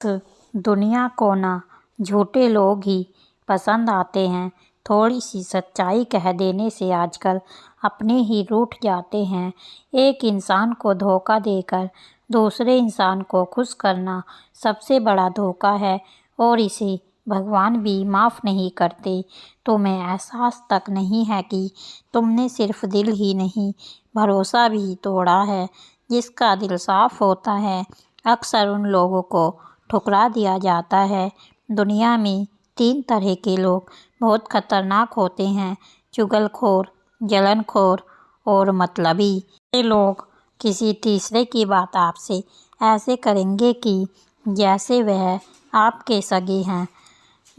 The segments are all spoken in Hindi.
दुनिया को ना झूठे लोग ही पसंद आते हैं। थोड़ी सी सच्चाई कह देने से आजकल अपने ही रूठ जाते हैं। एक इंसान को धोखा देकर दूसरे इंसान को खुश करना सबसे बड़ा धोखा है और इसे भगवान भी माफ़ नहीं करते। तुम्हें एहसास तक नहीं है कि तुमने सिर्फ दिल ही नहीं, भरोसा भी तोड़ा है। जिसका दिल साफ होता है अक्सर उन लोगों को ठुकरा दिया जाता है। दुनिया में 3 तरह के लोग बहुत खतरनाक होते हैं, चुगलखोर, जलनखोर और मतलबी। ये लोग किसी तीसरे की बात आपसे ऐसे करेंगे कि जैसे वह आपके सगे हैं,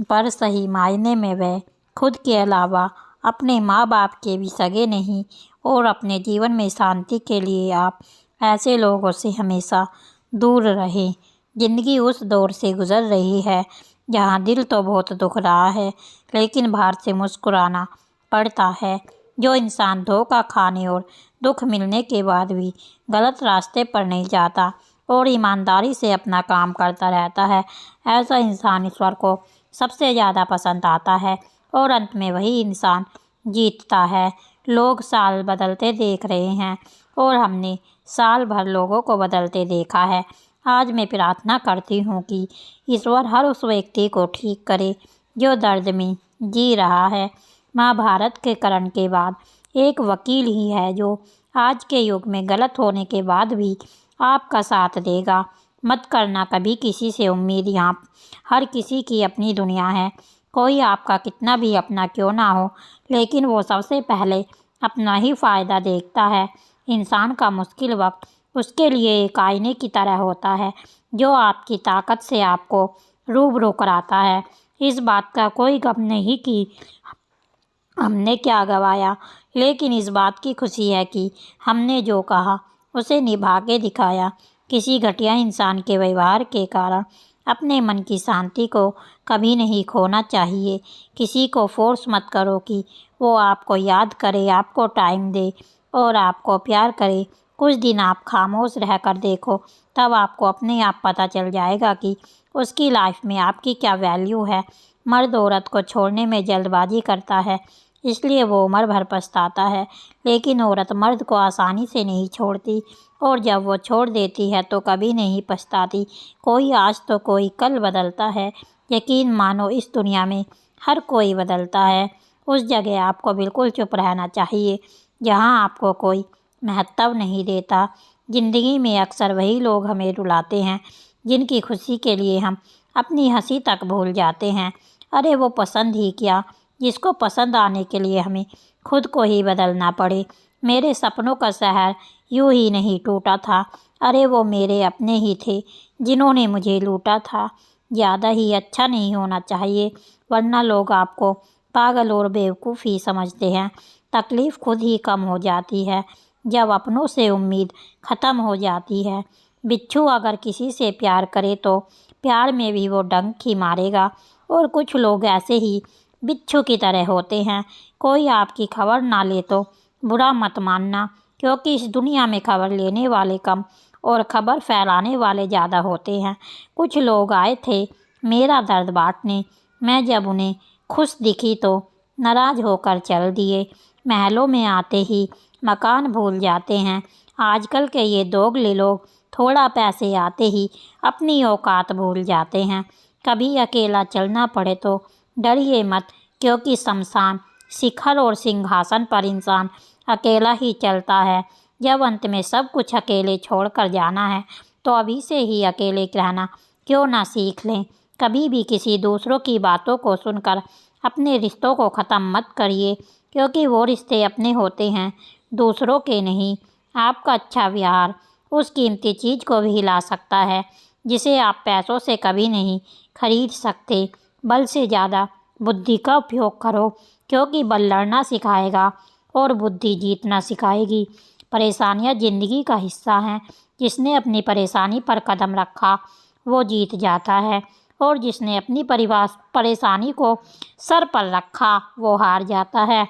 पर सही मायने में वह खुद के अलावा अपने माँ बाप के भी सगे नहीं। और अपने जीवन में शांति के लिए आप ऐसे लोगों से हमेशा दूर रहें। ज़िंदगी उस दौर से गुजर रही है जहाँ दिल तो बहुत दुख रहा है, लेकिन बाहर से मुस्कुराना पड़ता है। जो इंसान धोखा खाने और दुख मिलने के बाद भी गलत रास्ते पर नहीं जाता और ईमानदारी से अपना काम करता रहता है, ऐसा इंसान ईश्वर को सबसे ज़्यादा पसंद आता है और अंत में वही इंसान जीतता है। लोग साल बदलते देख रहे हैं और हमने साल भर लोगों को बदलते देखा है। आज मैं प्रार्थना करती हूँ कि ईश्वर हर उस व्यक्ति को ठीक करे जो दर्द में जी रहा है। महाभारत के कर्ण के बाद एक वकील ही है जो आज के युग में गलत होने के बाद भी आपका साथ देगा। मत करना कभी किसी से उम्मीद, यहाँ हर किसी की अपनी दुनिया है। कोई आपका कितना भी अपना क्यों ना हो, लेकिन वो सबसे पहले अपना ही फ़ायदा देखता है। इंसान का मुश्किल वक्त उसके लिए एक आईने की तरह होता है जो आपकी ताकत से आपको रूबरू कराता है। इस बात का कोई गम नहीं कि हमने क्या गंवाया, लेकिन इस बात की खुशी है कि हमने जो कहा उसे निभा के दिखाया। किसी घटिया इंसान के व्यवहार के कारण अपने मन की शांति को कभी नहीं खोना चाहिए। किसी को फोर्स मत करो कि वो आपको याद करे, आपको टाइम दे और आपको प्यार करे। कुछ दिन आप खामोश रहकर देखो, तब आपको अपने आप पता चल जाएगा कि उसकी लाइफ में आपकी क्या वैल्यू है। मर्द औरत को छोड़ने में जल्दबाजी करता है, इसलिए वो उम्र भर पछताता है, लेकिन औरत मर्द को आसानी से नहीं छोड़ती और जब वो छोड़ देती है तो कभी नहीं पछताती। कोई आज तो कोई कल बदलता है। यकीन मानो इस दुनिया में हर कोई बदलता है। उस जगह आपको बिल्कुल चुप रहना चाहिए जहाँ आपको कोई महत्व नहीं देता। ज़िंदगी में अक्सर वही लोग हमें रुलाते हैं जिनकी खुशी के लिए हम अपनी हंसी तक भूल जाते हैं। अरे वो पसंद ही क्या, जिसको पसंद आने के लिए हमें खुद को ही बदलना पड़े। मेरे सपनों का शहर यूं ही नहीं टूटा था। अरे वो मेरे अपने ही थे जिन्होंने मुझे लूटा था। ज़्यादा ही अच्छा नहीं होना चाहिए, वरना लोग आपको पागल और बेवकूफ़ ही समझते हैं। तकलीफ़ खुद ही कम हो जाती है जब अपनों से उम्मीद ख़त्म हो जाती है। बिच्छू अगर किसी से प्यार करे तो प्यार में भी वो डंक ही मारेगा। और कुछ लोग ऐसे ही बिच्छू की तरह होते हैं। कोई आपकी खबर ना ले तो बुरा मत मानना, क्योंकि इस दुनिया में खबर लेने वाले कम और खबर फैलाने वाले ज़्यादा होते हैं। कुछ लोग आए थे मेरा दर्द बांटने, मैं जब उन्हें खुश दिखी तो नाराज़ होकर चल दिए। महलों में आते ही मकान भूल जाते हैं। आजकल के ये दोगले लोग थोड़ा पैसे आते ही अपनी औकात भूल जाते हैं। कभी अकेला चलना पड़े तो डरिए मत, क्योंकि शमशान, शिखर और सिंहासन पर इंसान अकेला ही चलता है। जब अंत में सब कुछ अकेले छोड़कर जाना है तो अभी से ही अकेले रहना क्यों ना सीख लें। कभी भी किसी दूसरों की बातों को सुनकर अपने रिश्तों को ख़त्म मत करिए, क्योंकि वो रिश्ते अपने होते हैं, दूसरों के नहीं। आपका अच्छा व्यवहार उस कीमती चीज़ को भी हिला सकता है जिसे आप पैसों से कभी नहीं खरीद सकते। बल से ज़्यादा बुद्धि का उपयोग करो, क्योंकि बल लड़ना सिखाएगा और बुद्धि जीतना सिखाएगी। परेशानियाँ ज़िंदगी का हिस्सा हैं। जिसने अपनी परेशानी पर कदम रखा वो जीत जाता है, और जिसने अपनी परेशानी को सर पर रखा वो हार जाता है।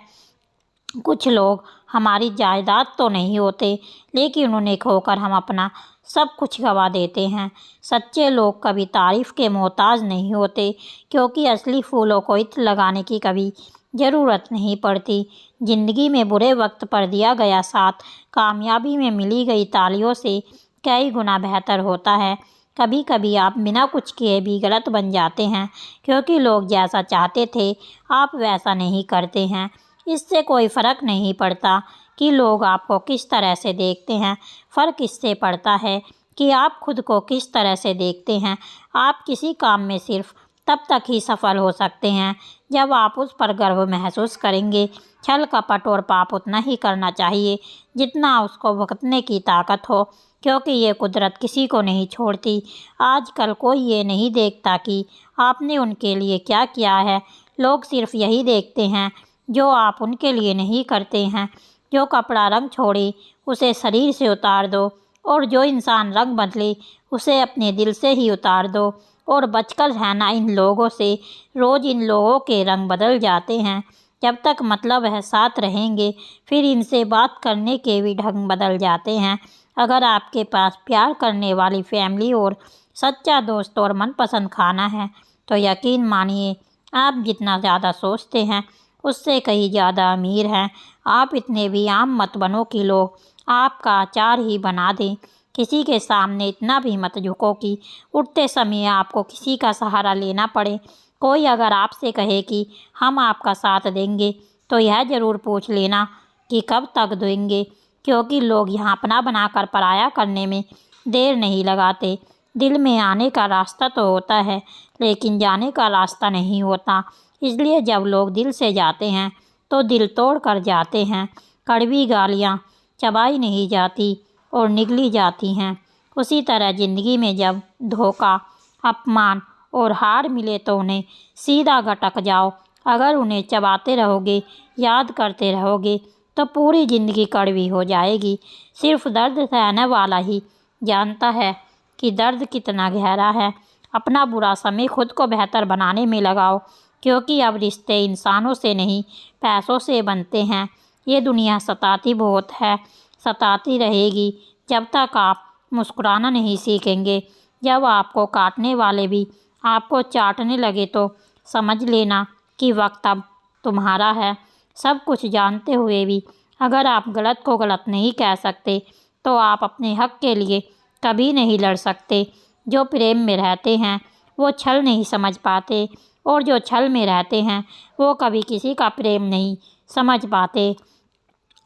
कुछ लोग हमारी जायदाद तो नहीं होते, लेकिन उन्हें खोकर हम अपना सब कुछ गंवा देते हैं। सच्चे लोग कभी तारीफ़ के मोहताज नहीं होते, क्योंकि असली फूलों को इत्र लगाने की कभी ज़रूरत नहीं पड़ती। ज़िंदगी में बुरे वक्त पर दिया गया साथ कामयाबी में मिली गई तालियों से कई गुना बेहतर होता है। कभी कभी आप बिना कुछ किए भी गलत बन जाते हैं, क्योंकि लोग जैसा चाहते थे आप वैसा नहीं करते हैं। इससे कोई फ़र्क नहीं पड़ता कि लोग आपको किस तरह से देखते हैं, फ़र्क इससे पड़ता है कि आप खुद को किस तरह से देखते हैं। आप किसी काम में सिर्फ तब तक ही सफल हो सकते हैं जब आप उस पर गर्व महसूस करेंगे। छल कपट और पाप उतना ही करना चाहिए जितना उसको भुगतने की ताकत हो, क्योंकि ये कुदरत किसी को नहीं छोड़ती। आजकल कोई ये नहीं देखता कि आपने उनके लिए क्या किया है, लोग सिर्फ यही देखते हैं जो आप उनके लिए नहीं करते हैं। जो कपड़ा रंग छोड़े उसे शरीर से उतार दो, और जो इंसान रंग बदले उसे अपने दिल से ही उतार दो। और बचकर रहना इन लोगों से। रोज़ इन लोगों के रंग बदल जाते हैं। जब तक मतलब है साथ रहेंगे, फिर इनसे बात करने के भी ढंग बदल जाते हैं। अगर आपके पास प्यार करने वाली फैमिली और सच्चा दोस्त और मनपसंद खाना है, तो यकीन मानिए आप जितना ज़्यादा सोचते हैं उससे कहीं ज़्यादा अमीर हैं। आप इतने भी आम मत बनो कि लोग आपका अचार ही बना दें। किसी के सामने इतना भी मत झुको कि उठते समय आपको किसी का सहारा लेना पड़े। कोई अगर आपसे कहे कि हम आपका साथ देंगे, तो यह ज़रूर पूछ लेना कि कब तक देंगे, क्योंकि लोग यहाँ अपना बनाकर पराया करने में देर नहीं लगाते। दिल में आने का रास्ता तो होता है, लेकिन जाने का रास्ता नहीं होता। इसलिए जब लोग दिल से जाते हैं तो दिल तोड़ कर जाते हैं। कड़वी गालियाँ चबाई नहीं जाती और निगली जाती हैं। उसी तरह ज़िंदगी में जब धोखा, अपमान और हार मिले तो उन्हें सीधा गटक जाओ। अगर उन्हें चबाते रहोगे, याद करते रहोगे, तो पूरी ज़िंदगी कड़वी हो जाएगी। सिर्फ दर्द सहने वाला ही जानता है कि दर्द कितना गहरा है। अपना बुरा समय खुद को बेहतर बनाने में लगाओ, क्योंकि अब रिश्ते इंसानों से नहीं पैसों से बनते हैं। ये दुनिया सताती बहुत है, सताती रहेगी जब तक आप मुस्कुराना नहीं सीखेंगे। जब आपको काटने वाले भी आपको चाटने लगे तो समझ लेना कि वक्त अब तुम्हारा है। सब कुछ जानते हुए भी अगर आप गलत को गलत नहीं कह सकते, तो आप अपने हक के लिए कभी नहीं लड़ सकते। जो प्रेम में रहते हैं वो छल नहीं समझ पाते, और जो छल में रहते हैं वो कभी किसी का प्रेम नहीं समझ पाते।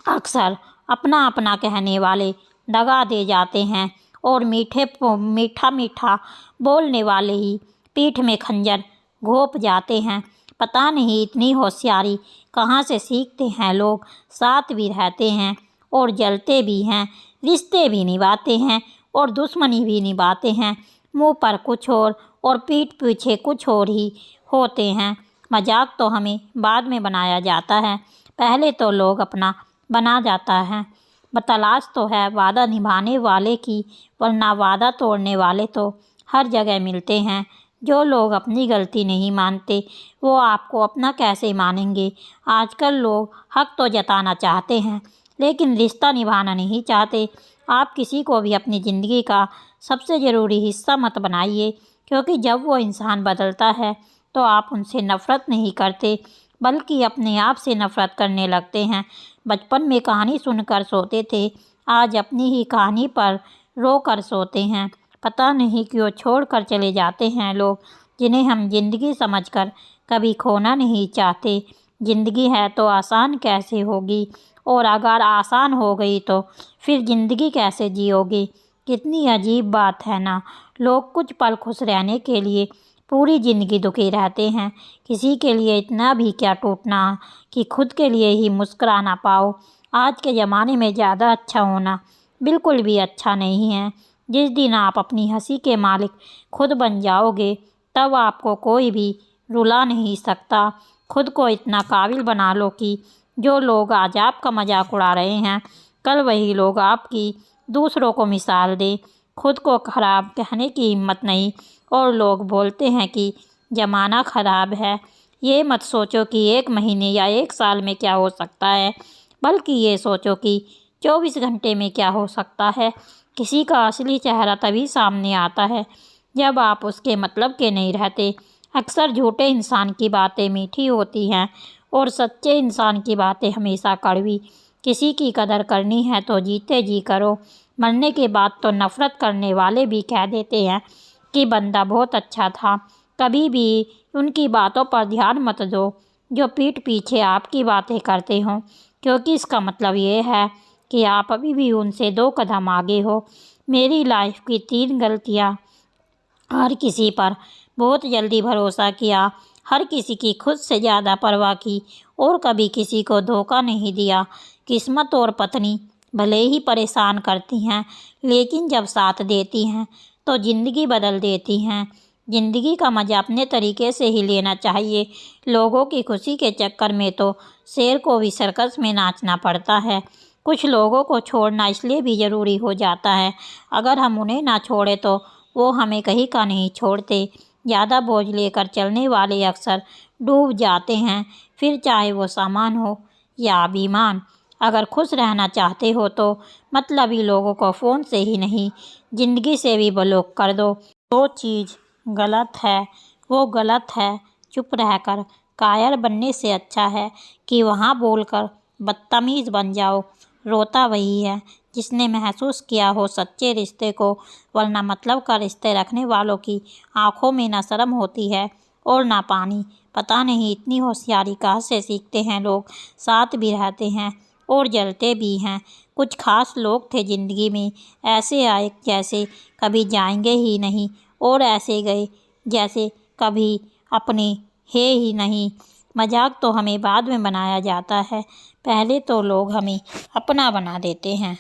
अक्सर अपना अपना कहने वाले दगा दे जाते हैं, और मीठा मीठा बोलने वाले ही पीठ में खंजर घोंप जाते हैं। पता नहीं इतनी होशियारी कहाँ से सीखते हैं लोग। साथ भी रहते हैं और जलते भी हैं, रिश्ते भी निभाते हैं और दुश्मनी भी निभाते हैं। मुंह पर कुछ और पीठ पीछे कुछ और ही होते हैं। मजाक तो हमें बाद में बनाया जाता है, पहले तो लोग अपना बना जाता है। तलाश तो है वादा निभाने वाले की, वरना वादा तोड़ने वाले तो हर जगह मिलते हैं। जो लोग अपनी गलती नहीं मानते, वो आपको अपना कैसे मानेंगे। आजकल लोग हक तो जताना चाहते हैं, लेकिन रिश्ता निभाना नहीं चाहते। आप किसी को भी अपनी ज़िंदगी का सबसे ज़रूरी हिस्सा मत बनाइए, क्योंकि जब वो इंसान बदलता है तो आप उनसे नफ़रत नहीं करते, बल्कि अपने आप से नफ़रत करने लगते हैं। बचपन में कहानी सुनकर सोते थे, आज अपनी ही कहानी पर रो कर सोते हैं। पता नहीं क्यों छोड़ कर चले जाते हैं लोग, जिन्हें हम ज़िंदगी समझकर कभी खोना नहीं चाहते। ज़िंदगी है तो आसान कैसे होगी, और अगर आसान हो गई तो फिर ज़िंदगी कैसे जियोगे। कितनी अजीब बात है ना। लोग कुछ पल खुश रहने के लिए पूरी ज़िंदगी दुखी रहते हैं। किसी के लिए इतना भी क्या टूटना कि खुद के लिए ही मुस्कुरा ना पाओ। आज के ज़माने में ज़्यादा अच्छा होना बिल्कुल भी अच्छा नहीं है। जिस दिन आप अपनी हंसी के मालिक खुद बन जाओगे, तब आपको कोई भी रुला नहीं सकता। खुद को इतना काबिल बना लो कि जो लोग आज आपका मजाक उड़ा रहे हैं, कल वही लोग आपकी दूसरों को मिसाल दें। खुद को ख़राब कहने की हिम्मत नहीं, और लोग बोलते हैं कि ज़माना ख़राब है। ये मत सोचो कि 1 महीने या 1 साल में क्या हो सकता है। बल्कि ये सोचो कि 24 घंटे में क्या हो सकता है। किसी का असली चेहरा तभी सामने आता है जब आप उसके मतलब के नहीं रहते। अक्सर झूठे इंसान की बातें मीठी होती हैं और सच्चे इंसान की बातें हमेशा कड़वी। किसी की कदर करनी है तो जीते जी करो। मरने के बाद तो नफ़रत करने वाले भी कह देते हैं कि बंदा बहुत अच्छा था। कभी भी उनकी बातों पर ध्यान मत दो जो पीठ पीछे आपकी बातें करते हों, क्योंकि इसका मतलब ये है कि आप अभी भी उनसे 2 कदम आगे हो। मेरी लाइफ की 3 गलतियाँ। हर किसी पर बहुत जल्दी भरोसा किया, हर किसी की खुद से ज़्यादा परवाह की और कभी किसी को धोखा नहीं दिया। किस्मत और पत्नी भले ही परेशान करती हैं, लेकिन जब साथ देती हैं तो ज़िंदगी बदल देती हैं। ज़िंदगी का मज़ा अपने तरीके से ही लेना चाहिए। लोगों की खुशी के चक्कर में तो शेर को भी सर्कस में नाचना पड़ता है। कुछ लोगों को छोड़ना इसलिए भी ज़रूरी हो जाता है, अगर हम उन्हें ना छोड़ें तो वो हमें कहीं का नहीं छोड़ते। ज़्यादा बोझ लेकर चलने वाले अक्सर डूब जाते हैं, फिर चाहे वो सामान हो या अभिमान। अगर खुश रहना चाहते हो तो मतलबी लोगों को फ़ोन से ही नहीं, ज़िंदगी से भी ब्लॉक कर दो। जो चीज़ गलत है वो गलत है। चुप रहकर कायर बनने से अच्छा है कि वहाँ बोलकर बदतमीज़ बन जाओ। रोता वही है जिसने महसूस किया हो सच्चे रिश्ते को, वरना मतलब का रिश्ते रखने वालों की आंखों में ना शर्म होती है और ना पानी। पता नहीं इतनी होशियारी कहाँ से सीखते हैं लोग। साथ भी रहते हैं और जलते भी हैं। कुछ खास लोग थे ज़िंदगी में, ऐसे आए जैसे कभी जाएंगे ही नहीं और ऐसे गए जैसे कभी अपने है ही नहीं। मजाक तो हमें बाद में बनाया जाता है, पहले तो लोग हमें अपना बना देते हैं।